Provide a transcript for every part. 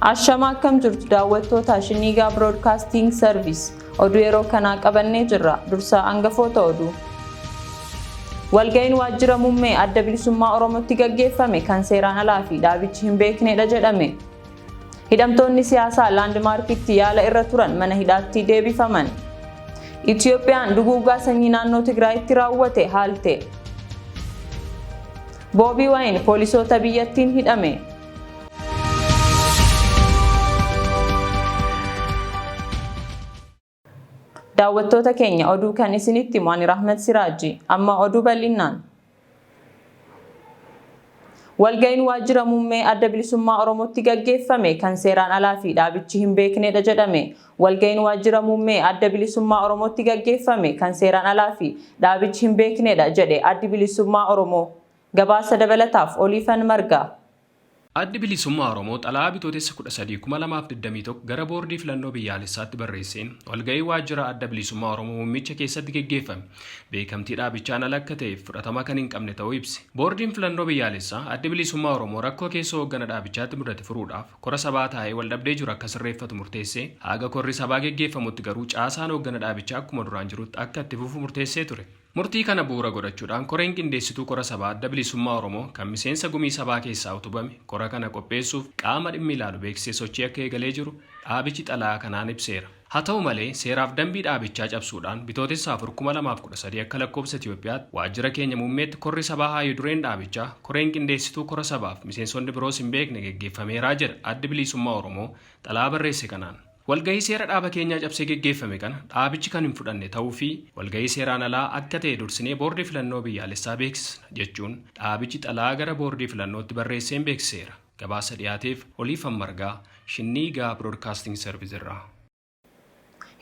Ashama akkam jirtu daawwattoota Shinniigaa Broadcasting Service oduu yeroo kana qabannee jirra. Dursa hangafoota oduu. Walga'iin waajjira muummee adda bilisummaa Oromootti gaggeeffame kan seeraan alaa fi dhaabichi hin beeknedha jedhame. Hidhamtoonni siyaasaa laandmaarkitti yaala irra turan mana hidhaatti deebifaman. Itiyoophiyaan duguugaa sanyii naannoo Tigraayitti raawwate haalte. Boobii Wayin poolisoota biyyattiin hidhame. Daawwattoota keenya oduu kan isinitti himu Rahmat Siraaji amma oduu bal'inaan. Walga'iin waajjira muummee adda bilisummaa Oromootti gaggeeffame kan seeraan alaa fi dhaabichi hin beeknedha jedhame. Walga'iin waajjira muummee adda bilisummaa Oromootti gaggeeffame kan seeraan alaa fi dhaabichi hin beeknedha jedhe addi bilisummaa Oromoo. Gabaasa dabalataaf Oliifan Margaa. Addi bilisummaa Oromoo xalaa Bitootessa 15.mp4 gara boordii filannoo biyyaalessaatti barreesseen walga'ii waajjira adda bilisummaa Oromoo muummicha keessatti gaggeeffame beekamtii dhaabichaan ala akka ta'eef fudhatama kan hin qabne ta'uu ibse. Boordiin filannoo biyyaalessaa addi bilisummaa Oromoo rakkoo keessoo hoggana dhaabichaatti mudate furuudhaaf kora sabaa taa'ee wal dhabdee jiru akka sirreeffatu murteessee haga korri sabaa gaggeeffamutti garuu caasaan hoggana dhaabichaa akkuma duraan jirutti akka itti fufu murteessee ture. Murtii kana bu'uura godhachuudhaan koreen qindeessituu kora sabaa adda bilisummaa Oromoo kan miseensa gumii sabaa keessaa utubame kora kana qopheessuuf qaama dhimmi ilaalu beeksisee sochii akka eegalee jiru dhaabichi xalaa kanaan ibseera. Haa ta'u malee seeraaf dambii dhaabichaa cabsuudhaan Bitootessa 2013 akka lakkoofsa Itiyoophiyaatti waajjira keenya muummeetti korri sabaa hayyuu dureen dhaabichaa koreen qindeessituu kora sabaaf miseensonni biroos hin beekne gaggeeffameeraa jedha addi bilisummaa Oromoo xalaa barreesse kanaan. Walga'ii seera dhaaba keenyaa cabsee gaggeeffame kana dhaabichi kan hin fudhanne ta'uu fi walga'ii seeraan alaa akka ta'e dursinee boordii filannoo biyyaalessaa beeksisna jechuun dhaabichi xalaa gara boordii filannootti barreesseen beeksiseera. Gabaasa dhiyaateef Oliifan Margaa Shinniigaa Broadcasting Service irraa.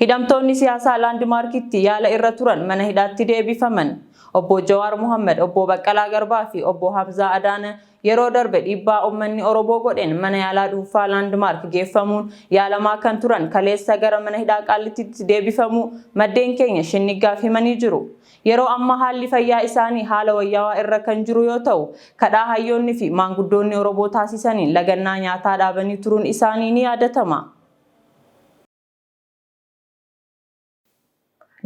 Hidhamtoonni siyaasaa laandmaarkitti yaala irra turan mana hidhaatti deebifaman. Obbo Jawaar Muhammad, Obbo Baqqalaa Garbaa fi Obbo Hamzaa Adaana yeroo darbe dhiibbaa uummanni Oromoo godheen mana yaalaa dhuunfaa laandmaark geeffamuun yaalamaa kan turan kaleessa gara mana hidhaa Qaallittiitti deebifamuu maddeen keenya Shinniigaaf himanii jiru. Yeroo amma haalli fayyaa isaanii haala wayyaawaa irra kan jiru yoo ta'u, kadhaa hayyoonni fi maanguddoonni Oromoo taasisaniin lagannaa nyaataa dhaabanii turuun isaanii ni yaadatama.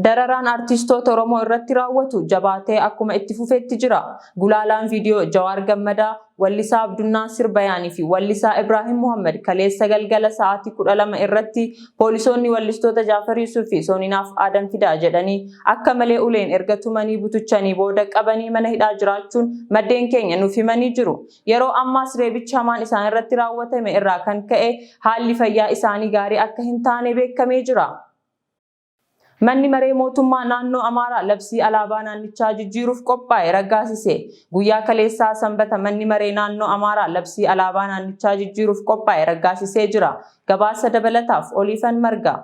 Dararaan artistoota Oromoo irratti raawwatu jabaatee akkuma itti fufetti jira. Gulaalaan viidiyoo Jawaar Gammadaa, Wallisaa Abdunnaasir Bayaanii fi Wallisaa Ibraahim Muhammad kaleessa galgala sa'aatii 12 irratti poolisoonni wallistoota Jaafar Yusuf fi Sooninaaf Adam Fidaa jedhanii akka malee uleen erga tumanii butuchanii booda qabanii mana hidhaa jiraachuun maddeen keenya nuuf himanii jiru. Yeroo ammaas reebichi hamaan isaan irratti raawwatame irraa kan ka'e haalli fayyaa isaanii gaarii akka hin taane beekamee jira. Manni maree mootummaa naannoo Amaaraa labsii alaabaa naannichaa jijjiiruuf qophaa'e raggaasise. Guyyaa kaleessaa Sanbata manni maree naannoo Amaaraa labsii alaabaa naannichaa jijjiiruuf qophaa'e raggaasisee jira. Gabaasa dabalataaf Oliifan Margaa.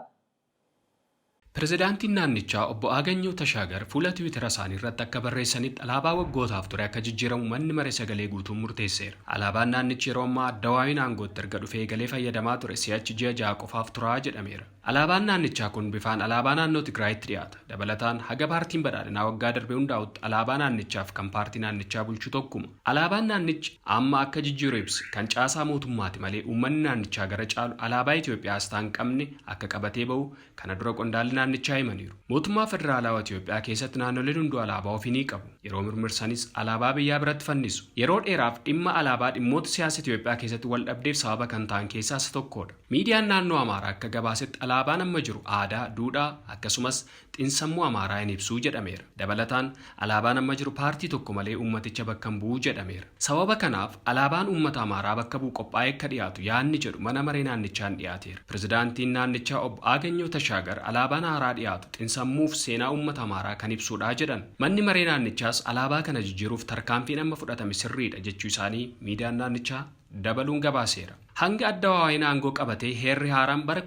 Pirezidaantiin naannichaa obbo Aganyoo Tashaagar fuula Tiwiitara isaanii irratti akka barreessanitti alaabaa waggootaaf ture akka jijjiiramu manni maree sagalee guutuun murteesseera. Alaabaan naannichi yeroo ammaa Addawaawwiin aangootti erga dhufee eegalee fayyadamaa ture si'achi ji'a 6 qofaaf turaa jedhameera. Alaabaan naannichaa kun bifaan alaabaa naannoo Tigraayitti dhiyaata. Dabalataan haga paartiin badhaadhinaa waggaa darbe hundaa'utti alaabaa naannichaaf kan paartii naannichaa bulchu tokkuma. Alaabaan naannichi amma akka jijjiiru ibsi kan caasaa mootummaati malee uummanni naannichaa gara caalu alaabaa Itoophiyaa asxaa hin qabne akka qabatee bahu kana dura qondaalli naannichaa himaniiru. Mootummaa federaalawaa Itoophiyaa keessatti naannoleen hunduu alaabaa ofii ni qabu. Yeroo mirmirsanis alaabaa biyyaa biratti fannisu. Yeroo dheeraaf dhimma alaabaa dhimmoota siyaasa Itoophiyaa keessatti wal dhabdeef sababa kan ta'an keessaa isa tokkodha. Miidiyaan naannoo Amaaraa akka gabaasetti alaabaan amma jiru aadaa, duudhaa akkasumas xiinsammuu Amaaraa hin ibsuu jedhameera. Dabalataan alaabaan amma jiru paartii tokko malee uummaticha bakka hin bu'u jedhameera. Sababa kanaaf alaabaan uummata Amaaraa bakka bu'u qophaa'ee akka dhiyaatu yaadni jedhu mana maree naannichaan dhiyaateera. Pirezidaantiin naannichaa obbo Aganyoo Tashaagar alaabaan haaraa dhiyaatu xiinsammuuf seenaa uummata Amaaraa kan ibsuudha jedhan. Manni maree naannichaas alaabaa kana jijjiiruuf tarkaanfiin amma fudhatame sirriidha jechuu isaanii miidiyaan naannichaa dabaluun gabaaseera. Hanga Addawaawwiin aangoo qabatee heerri haaraan bara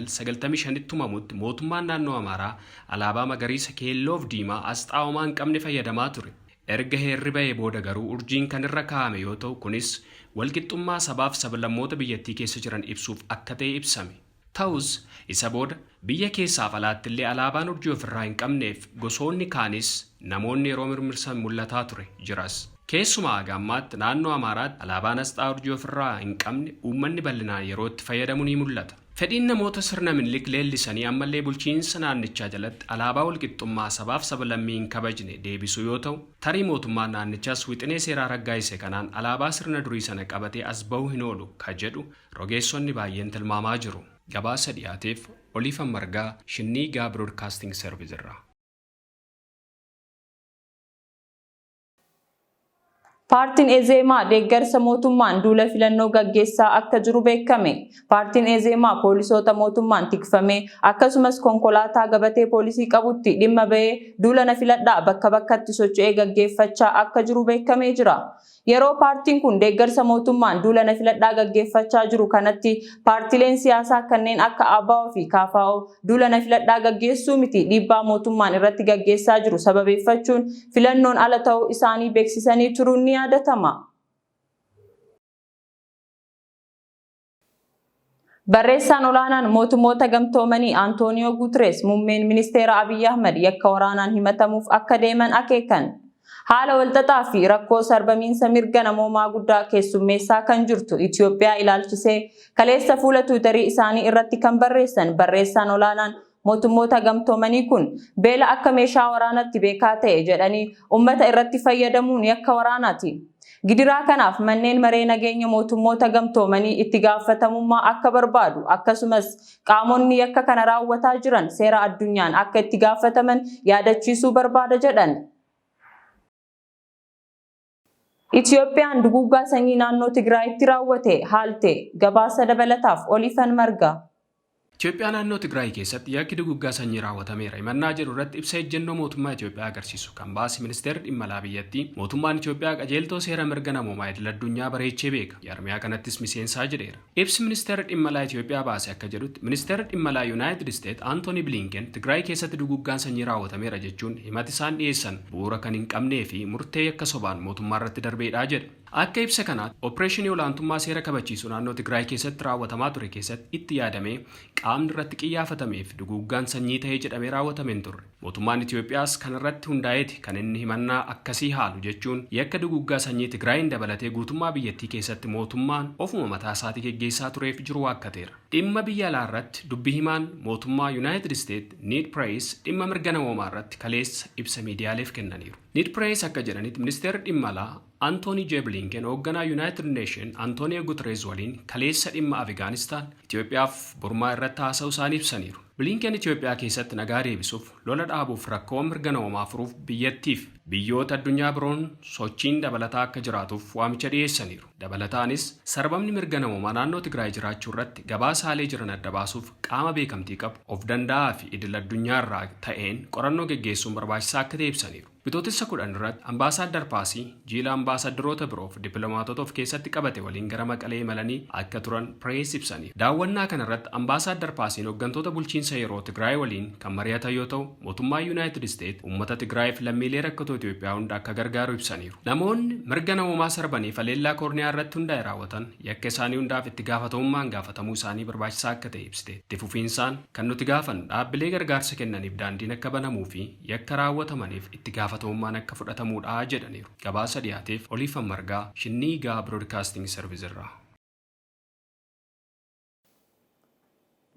1995tti tumamutti mootummaan naannoo Amaaraa alaabaa magariisa keelloof diimaa asxaa homaa hin qabne fayyadamaa ture. Erga heerri ba'ee booda garuu urjiin kan irra kaa'ame yoo ta'u kunis walqixxummaa sabaaf sablammoota biyyattii keessa jiran ibsuuf akka ta'e ibsame. Ta'us isa booda biyya keessaaf alaatti illee alaabaan urjii ofirraa hin qabneef gosoonni kaanis namoonni yeroo mirmirsan mul'ataa ture jiras. Keessumaa gammaatti naannoo Amaaraatti alaabaan asxaa urjii ofirraa hin qabne uummanni bal'inaan yeroo itti fayyadamu ni mul'ata. Fedhiin namoota sirna Minilik leellisanii ammallee bulchiinsa naannichaa jalatti alaabaa walqixxummaa sabaaf sablammii hin kabajne deebisuu yoo ta'u, tarii mootummaan naannichaas wixinee seeraa raggaasise kanaan alaabaa sirna durii sana qabatee as ba'uu hin oolu ka jedhu rogeessonni baay'een tilmaamaa jiru. Gabaasa dhiyaateef Oliifan Margaa Shinniigaa Broadcasting Service irraa. Paartiin Ezeemaa deeggarsa mootummaan duula filannoo gaggeessaa akka jiru beekame. Paartiin Ezeemaa poolisoota mootummaan tikfamee akkasumas konkolaataa gabatee poolisii qabutti dhimma ba'ee duula filadhaa bakka bakkatti socho'ee gaggeeffachaa akka jiru beekamee jira. Yeroo paartiin kun deeggarsa mootummaan duula filadhaa gaggeeffachaa jiru kanatti paartileen siyaasaa kanneen akka ABO fi KFO duula filadhaa gaggeessuu miti dhiibbaa mootummaan irratti gaggeessaa jiru sababeeffachuun filannoon ala ta'uu isaanii beeksisanii turuun ni yaadatama. Barreessaan olaanaan mootummoota gamtoomanii Antonio Guterres muummeen ministeera Abiy Ahmed yakka waraanaan himatamuuf akka deeman akeekan. Haala walxaxaa fi rakkoo sarbamiinsa mirga namoomaa guddaa keessummeessaa kan jirtu Itoophiyaa ilaalchisee kaleessa fuula Tiwiitarii isaanii irratti kan barreessan barreessaan olaanaan mootummoota gamtoomanii kun beela akka meeshaa waraanatti beekaa ta'e jedhanii uummata irratti fayyadamuun yakka waraanaati. Gidiraa kanaaf manneen maree nageenya mootummoota gamtoomanii itti gaafatamummaa akka barbaadu akkasumas qaamonni yakka kana raawwataa jiran seera addunyaan akka itti gaafataman yaadachiisuu barbaada jedhan. Itoophiyaan duguuggaa sanyii naannoo Tigraayitti raawwate haalte gabaasa dabalataaf Oliifan Margaa. Itoophiyaa naannoo Tigraay keessatti yakki duguuggaa sanyii raawwatameera himannaa jedhu irratti ibsa ejjennoo mootummaa Itoophiyaa agarsiisu kan baase ministeerri dhimma alaa biyyattii mootummaan Itoophiyaa qajeeltoo seera mirga namoomaa idil addunyaa bareechee beeka. Jaarmiyaa kanattis miseensaa jedheera. Ibsi ministeerri dhimma alaa Itoophiyaa baase akka jedhutti ministeerri dhimma alaa United States Anthony Blinken Tigraay keessatti duguuggaan sanyii raawwatameera jechuun himati isaan dhiyeessan bu'uura kan hin qabnee fi murtee akka sobaan mootummaa irratti darbeedha jedha. Akka ibsa kanaatti opereeshinii olaantummaa seera kabachiisu naannoo Tigraay keessatti raawwatamaa ture keessatti itti yaadamee qaamni irratti qiyyafatameef duguuggaan sanyii ta'ee jedhamee raawwatameen turre. Mootummaan Itoophiyaas kan irratti hundaa'eeti kan inni himannaa akkasii haalu jechuun yakka duguuggaa sanyii Tigraayin dabalatee guutummaa biyyattii keessatti mootummaan ofuma mataa isaatii geggeessaa tureef jiru waakkateera. Dhimma biyya alaa irratti dubbii himaan mootummaa United States Ned Price dhimma mirga namoomaa irratti kaleessa ibsa miidiyaaleef kennaniiru. Ned Price akka jedhanitti ministeerri dhimma alaa Anthony J. Blinken hoogganaa United Nations Antonio Guterres waliin kaleessa dhimma Afgaanistaan Itoophiyaaf Burmaa irratti haasa'uu isaanii ibsaniiru. Blinken Itoophiyaa keessatti nagaa deebisuuf lola dhaabuuf rakkoo mirga namoomaa furuuf biyyattiif biyyoota addunyaa biroon sochiin dabalataa akka jiraatuuf waamicha dhiyeessaniiru. Dabalataanis sarbamni mirga namoomaa naannoo Tigraay jiraachuu irratti gabaasaalee jiran adda baasuuf qaama beekamtii qabu of danda'aa fi idil addunyaa irraa ta'een qorannoo geggeessuun barbaachisaa akka ta'e ibsaniiru. Bitootessa 15 irratti ambaasaadar Paasii jiila ambaasaddaroota biroof dippiloomaatota of keessatti qabate waliin gara Maqalee imalanii akka turan Pirees ibsaniiru. Daawwannaa kana irratti ambaasaadar Paasiin hooggantoota bulchiinsa yeroo Tigraay waliin kan mari'atan yoo ta'u, mootummaa United States uummata Tigraayiif lammiilee rakkatoo Itoophiyaa hunda akka gargaaru ibsaniiru. Namoonni mirga namoomaa sarbanii faleellaa koorniyaa irratti hundaa'e raawwatan yakka isaanii hundaaf itti gaafatamummaan gaafatamuu isaanii barbaachisaa akka ta'e ibsite. Itti fufiinsaan kan nuti gaafannu dhaabbilee gargaarsa kennaniif daandiin akka banamuu fi yakka raawwatamaniif itti gaafatamummaan akka fudhatamuudha jedhaniiru. Gabaasa dhiyaateef Oliifan Margaa Shinniigaa Broadcasting Service irraa.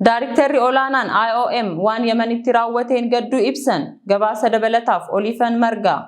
Daariktarri olaanaan IOM waan Yemenitti raawwateen gadduu ibsan gabaasa dabalataaf Oliifan Margaa.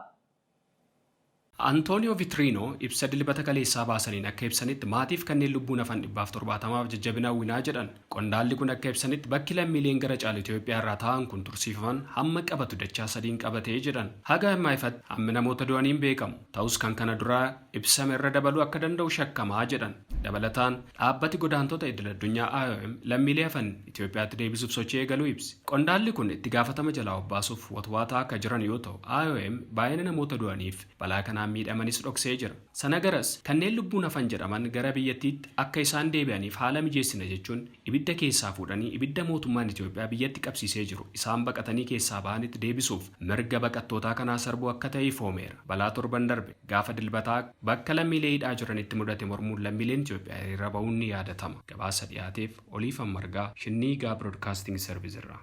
Antonio Vitrino ibsa dilbata kaleessaa baasaniin akka ibsanitti maatiif kanneen lubbuun hafan 170 jajjabinaa winaa jedhan. Qondaalli kun akka ibsanitti bakki lammiileen gara caalu Itoophiyaa irraa ta'an kun tursiifaman hamma qabatu dachaa 3 qabatee jedhan. Haga ammaa ifatti hammi namoota du'aniin beekamu. Ta'us kan kana duraa ibsame irra dabaluu akka danda'u shakkamaa jedhan. Dabalataan dhaabbati godaantota idil addunyaa IOM lammiilee hafan Itoophiyaatti deebisuuf sochii eegaluu ibsi. Qondaalli kun itti gaafatama jalaa obbaasuuf watwaataa akka jiran yoo ta'u, IOM baay'ina namoota du'aniif balaa kanaan miidhamanis dhoksee jira. Sana garas kanneen lubbuun hafan jedhaman gara biyyattiitti akka isaan deebi'aniif haala mijeessina jechuun ibidda keessaa fuudhanii ibidda mootummaan Itoophiyaa biyyatti qabsiisee jiru isaan baqatanii keessaa bahanitti deebisuuf mirga baqattootaa kanaa sarbuu akka ta'e ifoomeera. Balaa torban darbe gaafa dilbataa bakka lammiilee hidhaa jiranitti mudate mormuun lammiileen Itoophiyaa hiriira ba'uun ni yaadatama. Gabaasa dhiyaateef Oliifan Margaa Shinniigaa Broadcasting Service irraa.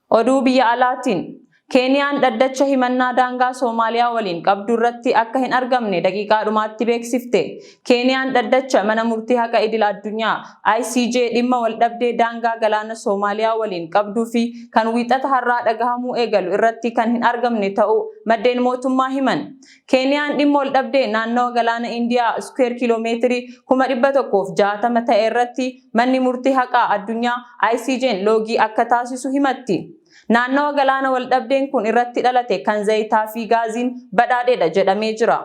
Oduu biyya alaatiin Keeniyaan dhaddacha himannaa daangaa Soomaaliyaa waliin qabdu irratti akka hin argamne daqiiqaadhumaatti beeksifte. Keeniyaan dhaddacha mana murtii haqa idil addunyaa ICJ dhimma waldhabdee daangaa galaana Soomaaliyaa waliin qabduu fi kan wiixata har'aa dhagahamuu eegalu irratti kan hin argamne ta'uu maddeen mootummaa himan. Keeniyaan dhimma waldhabdee naannawa galaana Indiyaa square kiiloomeetirii 160 ta'e irratti manni murtii haqaa addunyaa ICJ'n loogii akka taasisu himatti. Naannawa galaana waldhabdeen kun irratti dhalate kan zayitaa fi gaaziin badhaadheedha jedhamee jira.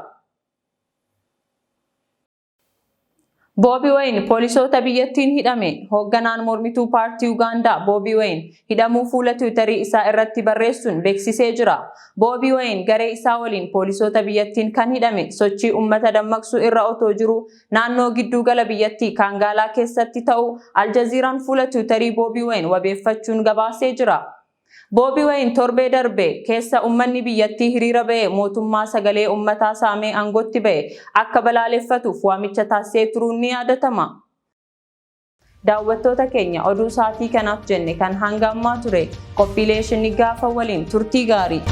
Bobi Wine poolisoota biyyattiin hidhame. Hoogganaan mormituu paartii Ugaandaa Bobi Wine hidhamuu fuula Tiwiitarii isaa irratti barreessuun beeksisee jira. Bobi Wine garee isaa waliin poolisoota biyyattiin kan hidhame sochii uummata dammaqsuu irra otoo jiru naannoo gidduu gala biyyattii Kaangaalaa keessatti ta'uu Aljaziiraan fuula Tiwiitarii Bobi Wine wabeeffachuun gabaasee jira. Bobi Wine torbee darbe keessa uummanni biyyattii hiriira ba'ee mootummaa sagalee uummataa saamee aangootti ba'e akka balaaleffatuuf waamicha taasisee turuun ni yaadatama. Daawwattoota keenya oduu sa'aatii kanaaf jenne kan hanga ammaa ture qophiilee Shinniigaa waliin turtii gaarii.